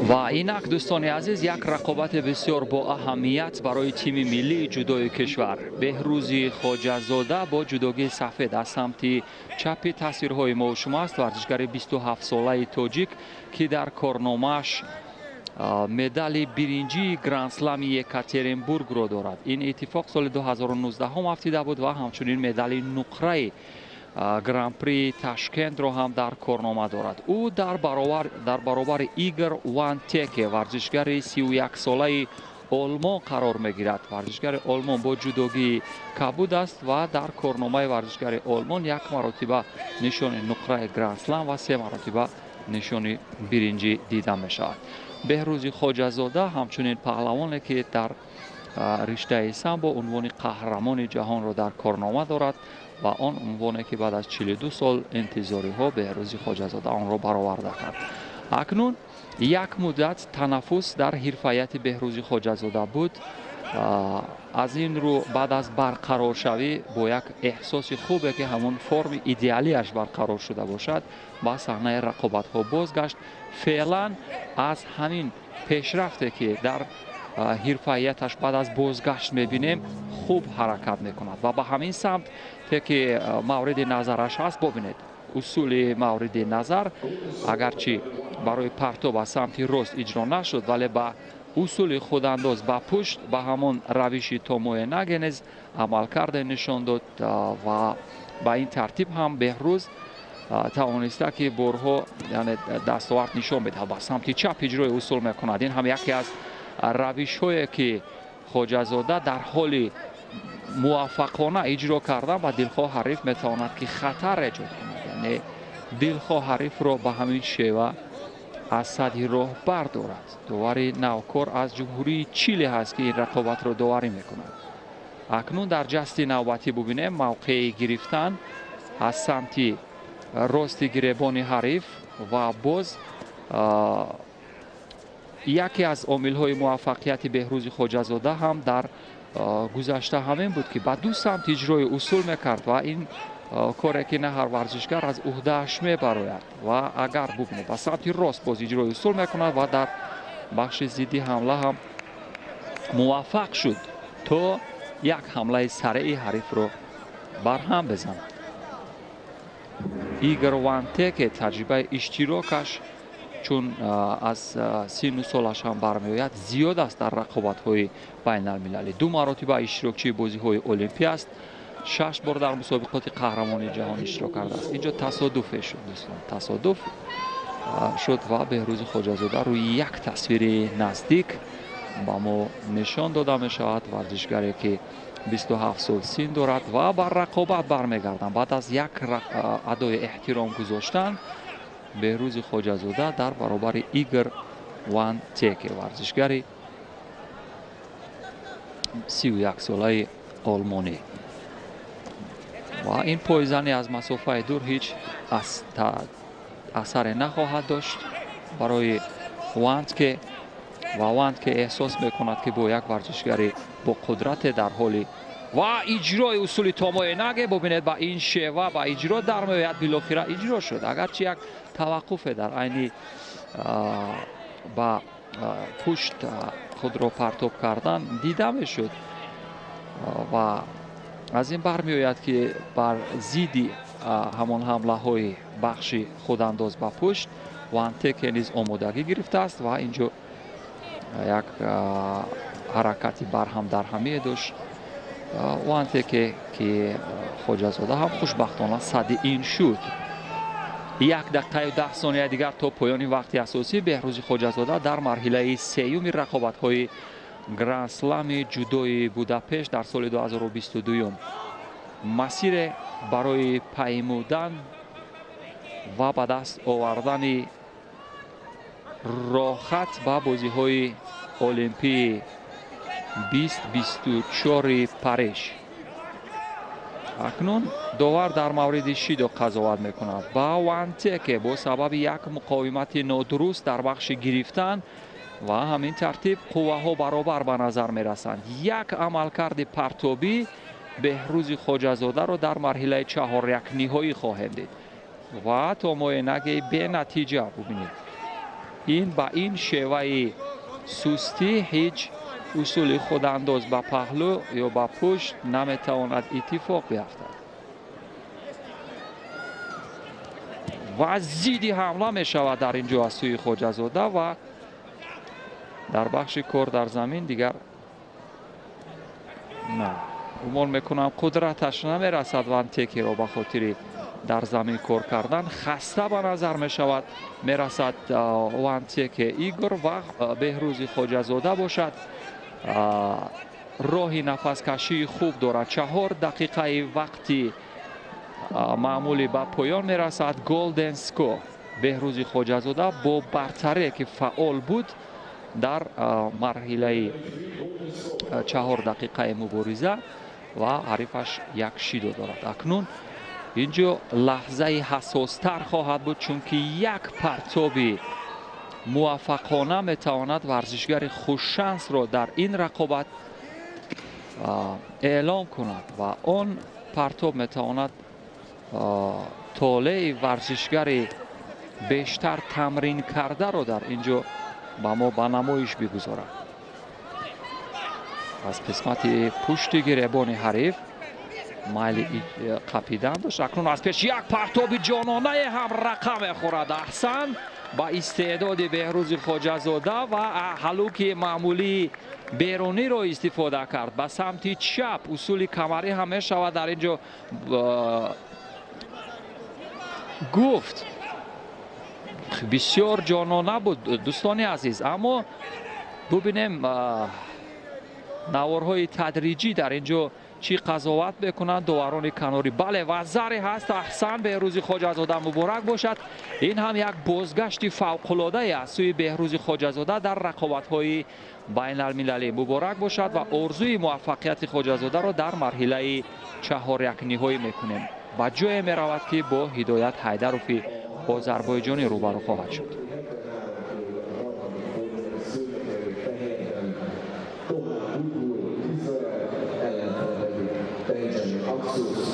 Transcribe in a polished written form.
و اینک دوستان عزیز یک رقابت بسیار با اهمیت برای تیم ملی جودوی کشور. بهروزی خواجه‌زاده با جودوگی سفید از سمت چپ تصویرهای ما و شما است، ورزشگر 27 ساله تاجیک که در کارنامه‌اش مدال برنجی گرند اسلم یکاترینبورگ را دارد. این اتفاق سال 2019 هم افتیده بود و همچنین مدال نقره گران پری تاشکند را هم در کارنامه دارد. او در برابر ایگر وانتک ورزشگر 31 ساله آلمان قرار میگیرد. ورزشگر آلمان با جودوگی کبود است و در کارنامه ورزشگر آلمان یک مرتبه نشان نقره گرند اسلم و 3 مرتبه نشان برنجی دیده می شود. بهروزی خواجه‌زاده همچنین پهلوانی که در رشته سامبو عنوان قهرمان جهان را در کارنامه دارد و آن عنوانی که بعد از 42 سال انتظاری ها بهروزی خواجه‌زاده آن را برآورده کرد. اکنون یک مدت تنفس در حرفیت بهروزی خواجه‌زاده بود. از این رو بعد از برقرار شوی با یک احساس خوبه که همون فرم ایدئالیش برقرار شده باشد با صحنه رقابت ها بازگشت. فعلا از همین پیشرفته که در حرفیتش بعد از بازگشت میبینیم خوب حرکت میکند و به همین سمت که مورد نظرش هست. ببینید اصول مورد نظر اگرچه برای پرتاب از سمت راست اجرا نشد ولی با اصول خودانداز با پشت به همون روش توموی نگنز عمل کرده نشان داد و با این ترتیب هم بهروز توانسته که برها یعنی دستاورد نشان بده با سمت چپ اجرای اصول میکند. این هم یکی از روش هایی که خواجه‌زاده در حال موفقانه اجرا کردن و دلخواه حریف میتواند که خطر ایجاد کند، یعنی دلخواه حریف را به همین شیوه از سطح راه بردارد. داوری نوکار از جمهوری چیلی هست که این رقابت را داوری میکند. اکنون در جست نوبتی ببینیم موقع گرفتن از سمت راست گریبان حریف و باز یکی از عامل های موفقیت بهروزی خواجه‌زاده هم در گذشته همین بود که با دو سمت اجرای اصول میکرد و این کاری که نه هر ورزشگر از عهده‌اش میبراید و اگر ببینید با سمت راست باز اجرای اصول میکند و در بخش ضدی حمله هم موفق شد تا یک حمله سریع حریف رو برهم بزند. ایگر وانتک تجربه اشتراکش چون از سن و سالش هم برمیآید زیاد است در رقابت های بین المللی. 2 مرتبه اشتراکچی بازی های المپی است. 6 بار در مسابقات قهرمانی جهان اشتراک کرده است. اینجا تصادف شد دوستان، تصادف شد و بهروز خواجه‌زاده روی یک تصویر نزدیک با ما نشان داده می شود. ورزشگری که 27 سال سن دارد و بر رقابت برمیگردند. بعد از یک ادای احترام گذاشتن بهروز خواجه‌زاده در برابر ایگر وانتک ورزشگری 31 ساله آلمانی و این پایزنی از مسافه دور هیچ اثر نخواهد داشت برای وانتک و وانتک احساس میکند که با یک ورزشگری با قدرت در حالی و اجرای اصول توموی نگه ببینید با این شیوه با اجرا در میآید بالاخره اجرا شد. اگرچه یک توقف در عین با پشت خود را پرتاب کردن دیده میشد و از این برمیآید که بر ضد همان حمله های بخش خودانداز با پشت وانتک نیز آمادگی گرفته است و اینجا یک حرکتی برهم در همه داشت. وانتک که خواجه‌زاده هم خوشبختانه صد این شد. 1 دقیقه و 10 ثانیه دیگر تا پایان وقت اساسی بهروز خواجه‌زاده در مرحله سیوم رقابت‌های گرند اسلم جودوی بوداپشت در سال 2022 مسیر برای پیمودن و به دست آوردن راحت به بازی‌های المپی 2024 پاریژ. اکنون داور در مورد شیدو قضاوت میکند. با وانتک با سبب یک مقاومت نادرست در بخش گرفتن و همین ترتیب قوه ها برابر به نظر میرسند. یک عملکرد پرتابی بهروز خواجه‌زاده را در مرحله 4-1 نهایی خواهیم دید و تا معاینه به نتیجه ببینید این با این شیوه سستی هیچ اصول خودانداز با پهلو یا با پشت نمیتواند اتفاق بیفتد و زیدی حمله می شود در اینجا از سوی خواجه‌زاده و در بخش کار در زمین دیگر نه گمان میکنم قدرتش نمیرسد وان تکی را به خاطر در زمین کار کردن خسته به نظر می شود. میرسد وان تکی ایگور و بهروز خواجه‌زاده باشد. راهی نفس کشی خوب دارد. 4 دقیقه وقتی معمولی به پایان میرسد. گلدن سکو بهروز خواجه‌زاده با برتری که فعال بود در مرحله 4 دقیقه مبارزه و حریفش یک شیدو دارد. اکنون اینجا لحظه حساستر خواهد بود چون که یک پرتابی موفقانه میتواند ورزشگر خوششانس را در این رقابت اعلام کند و آن پرتاب میتواند طالع ورزشگر بیشتر تمرین کرده را در اینجا با ما به نمایش بگذارد. از قسمت پشت گریبان حریف مایل قپیدن داشت. اکنون از پیش یک پرتاب جانانه هم رقم خورد. احسن با استعداد بهروز خواجه‌زاده و حلوک معمولی بیرونی را استفاده کرد به سمت چپ. اصول کمری هم شود در اینجا گفت. بسیار جانانه بود دوستان عزیز، اما ببینیم نوارهای تدریجی در اینجا چی قضاوت بکنند داوران کناری. بله و زری هست. احسن بهروز خواجه‌زاده مبارک باشد. این هم یک بازگشت فوق‌العاده از سوی بهروز خواجه‌زاده در رقابت‌های بین المللی. مبارک باشد و آرزوی موفقیت خواجه‌زاده را در مرحله 4 نهایی میکنیم. با جای می رود که با هدایت حیدروفی آذربایجانی روبرو خواهد شد. Benjamin Aksus,